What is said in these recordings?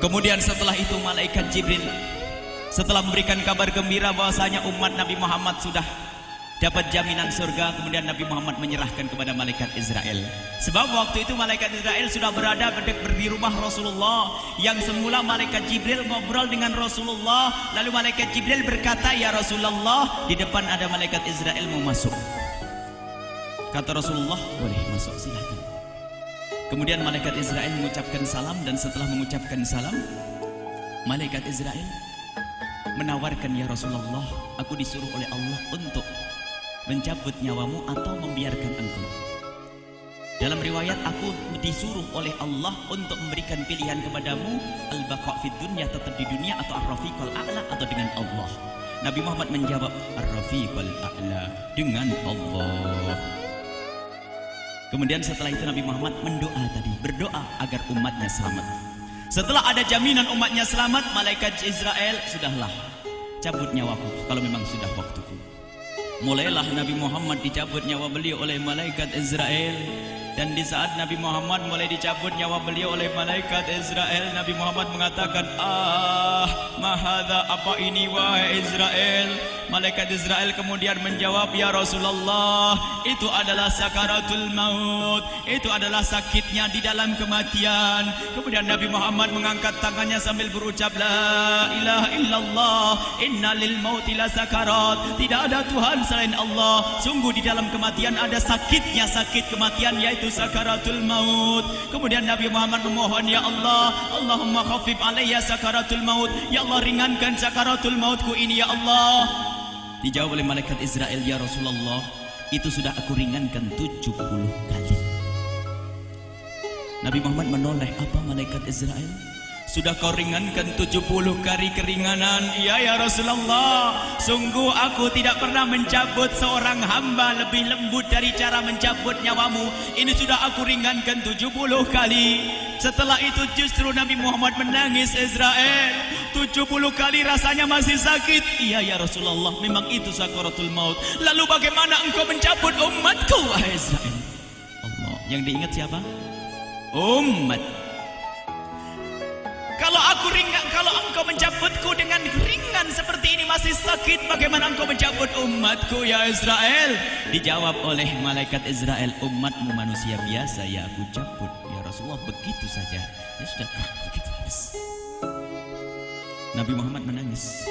Kemudian setelah itu malaikat Jibril setelah memberikan kabar gembira bahwasanya umat Nabi Muhammad sudah dapat jaminan surga, kemudian Nabi Muhammad menyerahkan kepada malaikat Israel. Sebab waktu itu malaikat Israel sudah berada di rumah Rasulullah, yang semula malaikat Jibril ngobrol dengan Rasulullah, lalu malaikat Jibril berkata, "Ya Rasulullah, di depan ada malaikat Israel mau masuk." Kata Rasulullah, "Boleh masuk, silakan." Kemudian malaikat Israel mengucapkan salam, dan setelah mengucapkan salam, malaikat Israel menawarkan, "Ya Rasulullah, aku disuruh oleh Allah untuk mencabut nyawamu atau membiarkan engkau." Dalam riwayat, aku disuruh oleh Allah untuk memberikan pilihan kepadamu, al-baqa' fid dunya, tetap di dunia, atau ar-rafiqal a'la, atau dengan Allah. Nabi Muhammad menjawab, ar-rafiqal a'la, dengan Allah. Kemudian setelah itu Nabi Muhammad berdoa agar umatnya selamat. Setelah ada jaminan umatnya selamat, malaikat Israel, "Sudahlah, cabut nyawaku kalau memang sudah waktuku." Mulailah Nabi Muhammad dicabut nyawa beliau oleh malaikat Israel. Dan di saat Nabi Muhammad mulai dicabut nyawa beliau oleh malaikat Israel, Nabi Muhammad mengatakan, mahadha, apa ini wahai Israel? Malaikat Israel kemudian menjawab, "Ya Rasulullah, itu adalah sakaratul maut, itu adalah sakitnya di dalam kematian." Kemudian Nabi Muhammad mengangkat tangannya sambil berucap, "La ilaha illallah, inna lil mauti la sakarat." Tidak ada Tuhan selain Allah, sungguh di dalam kematian ada sakitnya, sakit kematian, yaitu sakaratul maut. Kemudian Nabi Muhammad memohon, "Ya Allah, Allahumma khaffif alayya sakaratul maut." Ya Allah, ringankan sakaratul mautku ini ya Allah. Dijawab oleh malaikat Israel, "Ya Rasulullah, itu sudah aku ringankan 70 kali." Nabi Muhammad menoleh, "Apa malaikat Israel? Sudah kau ringankan 70 kali keringanan?" "Iya ya Rasulullah, sungguh aku tidak pernah mencabut seorang hamba lebih lembut dari cara mencabut nyawamu. Ini sudah aku ringankan 70 kali. Setelah itu justru Nabi Muhammad menangis, "Israel, 70 kali rasanya masih sakit." "Iya ya Rasulullah, memang itu sakaratul maut." "Lalu bagaimana engkau mencabut umatku wahai Israel?" Allah, yang diingat siapa? Umat. Kalau engkau mencabutku dengan ringan seperti ini masih sakit, bagaimana engkau mencabut umatku ya Israel? Dijawab oleh malaikat Israel, "Umatmu manusia biasa, ya aku cabut ya Rasulullah, begitu saja." Ya sudah, begitu habis. Nabi Muhammad menangis.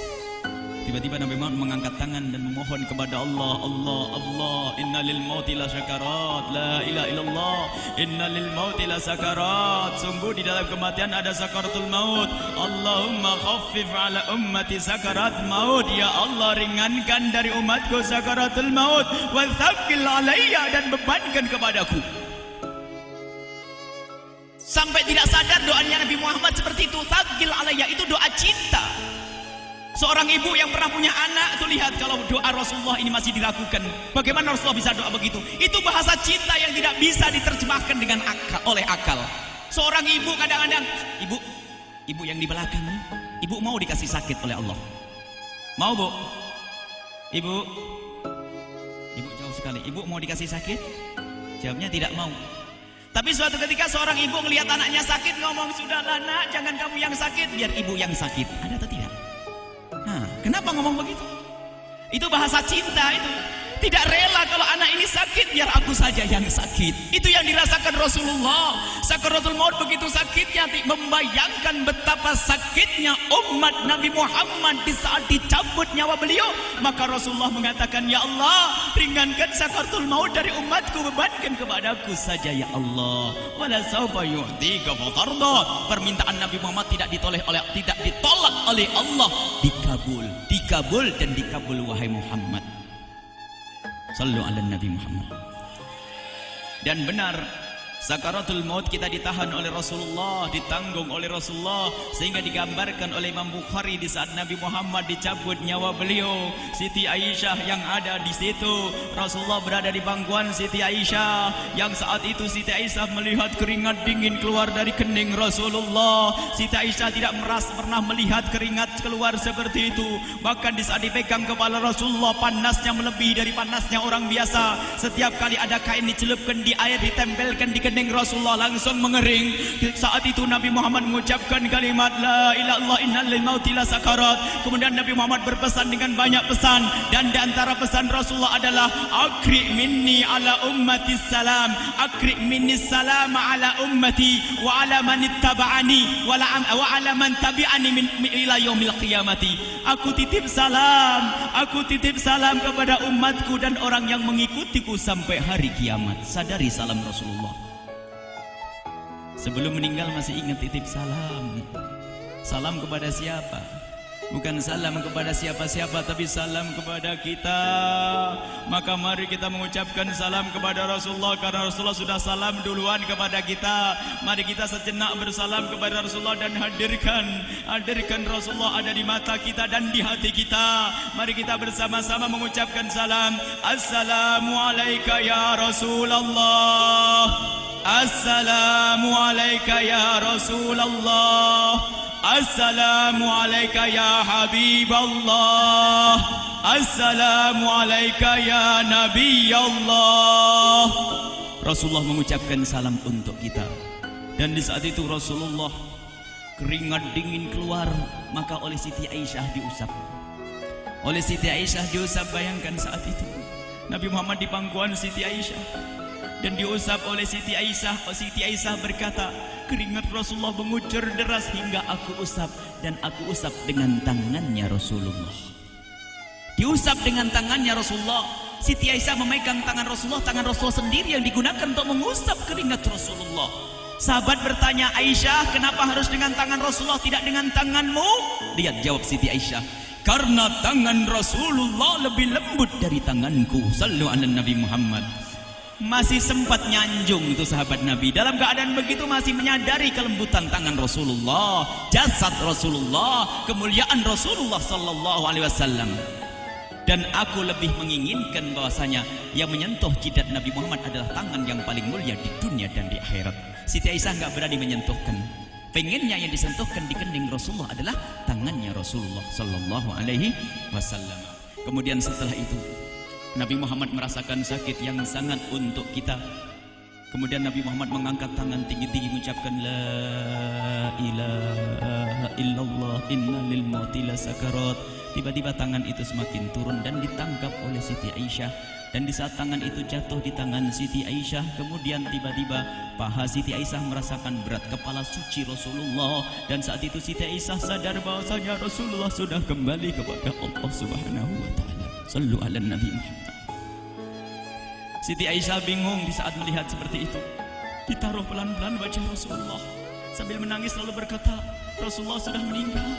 Tiba-tiba Nabi Muhammad mengangkat tangan dan memohon kepada Allah, Allah, inna lil mauti la sakarat, la ilaha illallah, inna lil mauti la sakarat, sungguh di dalam kematian ada sakaratul maut. Allahumma khaffif ala ummati sakarat maut. Ya Allah, ringankan dari umatku sakaratul maut, wa thaqqil alayya, dan bebankan kepadaku. Sampai tidak sadar doanya Nabi Muhammad seperti itu. Thaqqil alayya itu doa cinta. Seorang ibu yang pernah punya anak, tuh lihat kalau doa Rasulullah ini masih diragukan. Bagaimana Rasulullah bisa doa begitu? Itu bahasa cinta yang tidak bisa diterjemahkan dengan oleh akal. Seorang ibu kadang-kadang, ibu yang di belakang nih, ibu mau dikasih sakit oleh Allah? Mau bu? Ibu jauh sekali. Ibu mau dikasih sakit? Jawabnya tidak mau. Tapi suatu ketika seorang ibu melihat anaknya sakit, ngomong, "Sudahlah nak, jangan kamu yang sakit, biar ibu yang sakit." Ada atau tidak? Kenapa ngomong begitu? Itu bahasa cinta itu. Tidak rela kalau anak ini sakit, biar aku saja yang sakit. Itu yang dirasakan Rasulullah. Sakaratul maut begitu sakitnya, membayangkan betapa sakitnya umat Nabi Muhammad di saat dicabut nyawa beliau. Maka Rasulullah mengatakan, "Ya Allah, ringankan sakaratul maut dari umatku, bebankan kepadaku saja ya Allah. Wala sawfa yu'tika fatarda." Permintaan Nabi Muhammad tidak ditolak oleh Allah, dikabul dan dikabul wahai Muhammad. Sallu ala Nabi Muhammad. Dan benar, sakaratul maut kita ditahan oleh Rasulullah, ditanggung oleh Rasulullah, sehingga digambarkan oleh Imam Bukhari di saat Nabi Muhammad dicabut nyawa beliau. Siti Aisyah yang ada di situ, Rasulullah berada di pangkuan Siti Aisyah, yang saat itu Siti Aisyah melihat keringat dingin keluar dari kening Rasulullah. Siti Aisyah tidak pernah melihat keringat keluar seperti itu. Bahkan di saat dipegang kepala Rasulullah, panasnya melebihi dari panasnya orang biasa. Setiap kali ada kain dicelupkan di air, ditempelkan di kening Rasulullah langsung mengering. Saat itu Nabi Muhammad mengucapkan kalimat la ilaha illallah innal lil mauti la sakarat. Kemudian Nabi Muhammad berpesan dengan banyak pesan, dan di antara pesan Rasulullah adalah akri minni ala ummati salam, akri minni salam ala ummati wa ala man ittaba'ani wa ala man tabi'ani min ila yaumil qiyamati. Aku titip salam kepada umatku dan orang yang mengikutiku sampai hari kiamat. Sadari salam Rasulullah. Sebelum meninggal masih ingat titip salam. Salam kepada siapa? Bukan salam kepada siapa-siapa, tapi salam kepada kita. Maka mari kita mengucapkan salam kepada Rasulullah, karena Rasulullah sudah salam duluan kepada kita. Mari kita sejenak bersalam kepada Rasulullah dan hadirkan Rasulullah ada di mata kita dan di hati kita. Mari kita bersama-sama mengucapkan salam. Assalamualaikum ya Rasulullah. Assalamualaikum ya Rasulullah. Assalamualaikum ya Habiballah. Assalamualaikum ya Nabi Allah. Rasulullah mengucapkan salam untuk kita. Dan di saat itu Rasulullah keringat dingin keluar, maka oleh Siti Aisyah diusap. Oleh Siti Aisyah diusap, bayangkan saat itu Nabi Muhammad di pangkuan Siti Aisyah dan diusap oleh Siti Aisyah. Siti Aisyah berkata, keringat Rasulullah mengucur deras hingga aku usap, dan aku usap dengan tangannya Rasulullah. Diusap dengan tangannya Rasulullah. Siti Aisyah memegang tangan Rasulullah sendiri yang digunakan untuk mengusap keringat Rasulullah. Sahabat bertanya, Aisyah, kenapa harus dengan tangan Rasulullah tidak dengan tanganmu? Lihat jawab Siti Aisyah, karena tangan Rasulullah lebih lembut dari tanganku. Sallu ala Nabi Muhammad. Masih sempat nyanjung itu sahabat Nabi. Dalam keadaan begitu masih menyadari kelembutan tangan Rasulullah, jasad Rasulullah, kemuliaan Rasulullah sallallahu alaihi wasallam. Dan aku lebih menginginkan bahwasanya yang menyentuh jidat Nabi Muhammad adalah tangan yang paling mulia di dunia dan di akhirat. Siti Aisyah enggak berani menyentuhkan. Pengennya yang disentuhkan di kening Rasulullah adalah tangannya Rasulullah sallallahu alaihi wasallam. Kemudian setelah itu Nabi Muhammad merasakan sakit yang sangat untuk kita. Kemudian Nabi Muhammad mengangkat tangan tinggi-tinggi mengucapkan la ilaha illallah innal lil mauti la sakarat. Tiba-tiba tangan itu semakin turun dan ditangkap oleh Siti Aisyah. Dan di saat tangan itu jatuh di tangan Siti Aisyah, kemudian tiba-tiba paha Siti Aisyah merasakan berat kepala suci Rasulullah. Dan saat itu Siti Aisyah sadar bahwasanya Rasulullah sudah kembali kepada Allah Subhanahu wa taala. Sallu ala Nabi Muhammad. Siti Aisyah bingung di saat melihat seperti itu. Ditaruh pelan-pelan wajah Rasulullah, sambil menangis lalu berkata, Rasulullah sudah meninggal.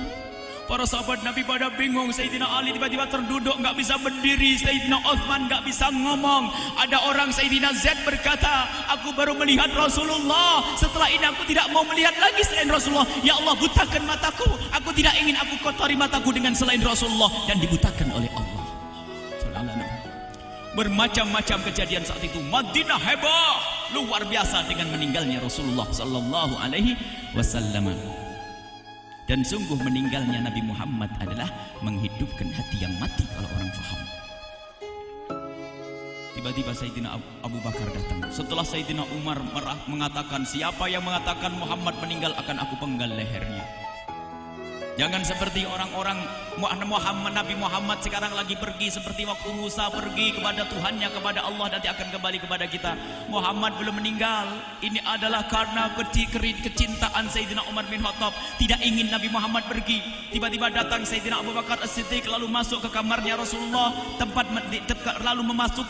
Para sahabat Nabi pada bingung. Sayyidina Ali tiba-tiba terduduk, nggak bisa berdiri. Sayyidina Utsman nggak bisa ngomong. Ada orang Sayyidina Zaid berkata, aku baru melihat Rasulullah. Setelah ini aku tidak mau melihat lagi selain Rasulullah. Ya Allah, butakan mataku. Aku tidak ingin aku kotori mataku dengan selain Rasulullah. Dan dibutakan oleh Allah. Bermacam-macam kejadian saat itu. Madinah heboh luar biasa dengan meninggalnya Rasulullah sallallahu alaihi wasallam. Dan sungguh meninggalnya Nabi Muhammad adalah menghidupkan hati yang mati kalau orang faham. Tiba-tiba Sayyidina Abu Bakar datang. Setelah Sayyidina Umar mengatakan, siapa yang mengatakan Muhammad meninggal akan aku penggal lehernya. Jangan seperti orang-orang Nabi Muhammad sekarang lagi pergi seperti waktu Musa pergi kepada Tuhannya, kepada Allah, nanti akan kembali kepada kita. Muhammad belum meninggal. Ini adalah karena kecintaan Sayyidina Umar bin Khattab, tidak ingin Nabi Muhammad pergi. Tiba-tiba datang Sayyidina Abu Bakar As-Siddiq lalu masuk ke kamarnya Rasulullah, lalu masuk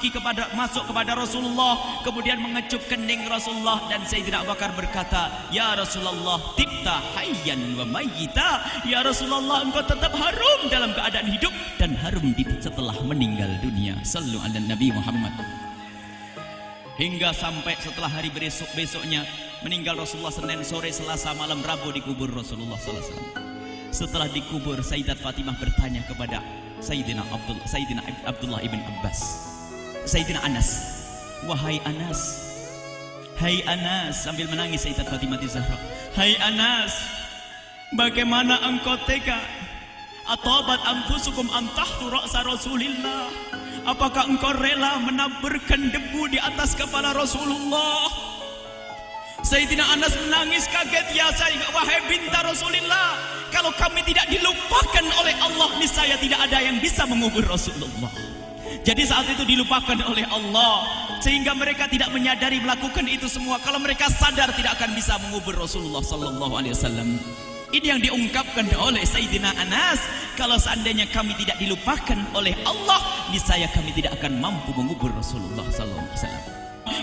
kepada Rasulullah, kemudian mengecup kening Rasulullah. Dan Sayyidina Abu Bakar berkata, ya Rasulullah, tibta hayyan wa mayyita. Ya Rasulullah, engkau tetap harum dalam keadaan hidup dan harum setelah meninggal dunia. Sallu ala Nabi Muhammad. Hingga sampai setelah hari besoknya meninggal Rasulullah, Senin sore, Selasa malam, Rabu dikubur Rasulullah sallallahu alaihi wasallam. Setelah dikubur, Sayyidat Fatimah bertanya kepada Sayyidina Abdullah ibn Abbas, Sayyidina Anas, wahai Anas, hai Anas, sambil menangis Sayyidat Fatimah Zahra, hai Anas, bagaimana engkau tega? Atabat anfusukum an tahtu ra'sa Rasulillah. Apakah engkau rela menaburkan debu di atas kepala Rasulullah? Sayyidina Anas menangis kaget, ya wahai binta Rasulullah, kalau kami tidak dilupakan oleh Allah, niscaya tidak ada yang bisa mengubur Rasulullah. Jadi saat itu dilupakan oleh Allah, sehingga mereka tidak menyadari melakukan itu semua. Kalau mereka sadar, tidak akan bisa mengubur Rasulullah sallallahu alaihi wasallam. Ini yang diungkapkan oleh Sayyidina Anas, kalau seandainya kami tidak dilupakan oleh Allah, niscaya kami tidak akan mampu mengubur Rasulullah sallallahu alaihi wasallam.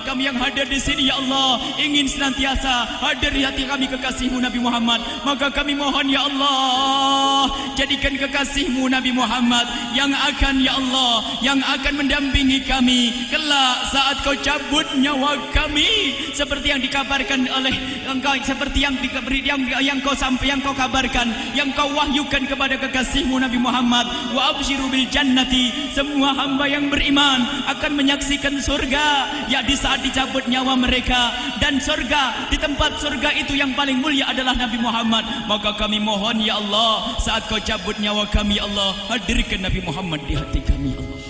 Kami yang hadir di sini, ya Allah, ingin senantiasa hadir di hati kami kekasih-Mu Nabi Muhammad. Maka kami mohon, ya Allah, jadikan kekasih-Mu Nabi Muhammad yang akan, ya Allah, yang akan mendampingi kami kelak saat Kau cabut nyawa kami, seperti yang dikabarkan oleh Engkau, seperti yang Kau kabarkan, yang Kau wahyukan kepada kekasih-Mu Nabi Muhammad. Wa absyiru bil jannati, semua hamba yang beriman akan menyaksikan surga, ya di saat dicabut nyawa mereka, dan surga, di tempat surga itu yang paling mulia adalah Nabi Muhammad. Maka kami mohon, ya Allah, saat Kau cabut nyawa kami, ya Allah, hadirkan Nabi Muhammad di hati kami, ya Allah.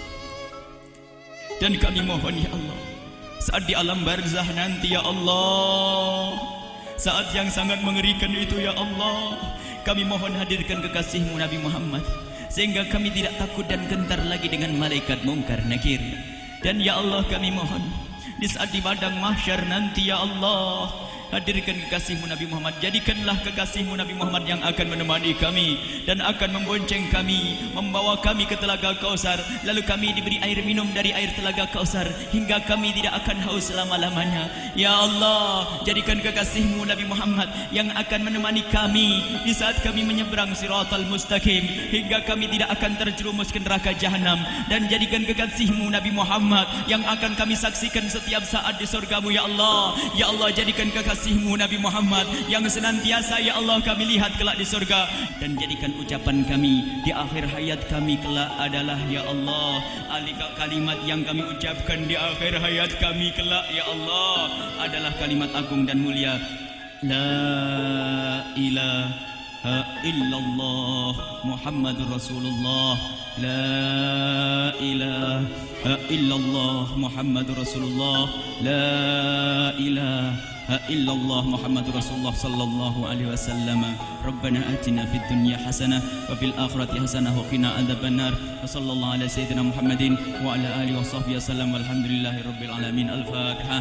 Dan kami mohon, ya Allah, saat di alam barzah nanti, ya Allah, saat yang sangat mengerikan itu, ya Allah, kami mohon hadirkan kekasih-Mu Nabi Muhammad, sehingga kami tidak takut dan gentar lagi dengan malaikat mungkar nakir. Dan ya Allah, kami mohon di saat di padang mahsyar nanti, ya Allah, hadirkan kekasih-Mu Nabi Muhammad. Jadikanlah kekasih-Mu Nabi Muhammad yang akan menemani kami dan akan membonceng kami, membawa kami ke telaga Kausar. Lalu kami diberi air minum dari air telaga Kausar hingga kami tidak akan haus selama-lamanya. Ya Allah, jadikan kekasih-Mu Nabi Muhammad yang akan menemani kami di saat kami menyeberang Siratal Mustaqim hingga kami tidak akan terjerumus ke neraka jahanam. Dan jadikan kekasih-Mu Nabi Muhammad yang akan kami saksikan setiap saat di surga-Mu, ya Allah. Ya Allah, jadikan kekasih-Mu Nabi Muhammad yang senantiasa, ya Allah, kami lihat kelak di surga. Dan jadikan ucapan kami di akhir hayat kami kelak adalah, ya Allah, kalimat yang kami ucapkan di akhir hayat kami kelak, ya Allah, adalah kalimat agung dan mulia, la ilaha illallah Muhammadur Rasulullah, la ilaha illallah Muhammadur Rasulullah, la ilaha illallah Muhammadur Rasulullah sallallahu alaihi wasallam. Rabbana atina fid dunya hasanah wa fil akhirati hasanah wa qina adzabannar. Wa sallallahu ala sayyidina Muhammadin wa ala alihi wa sahbihi wasallam. Walhamdulillahi rabbil alamin. Al-Fatihah.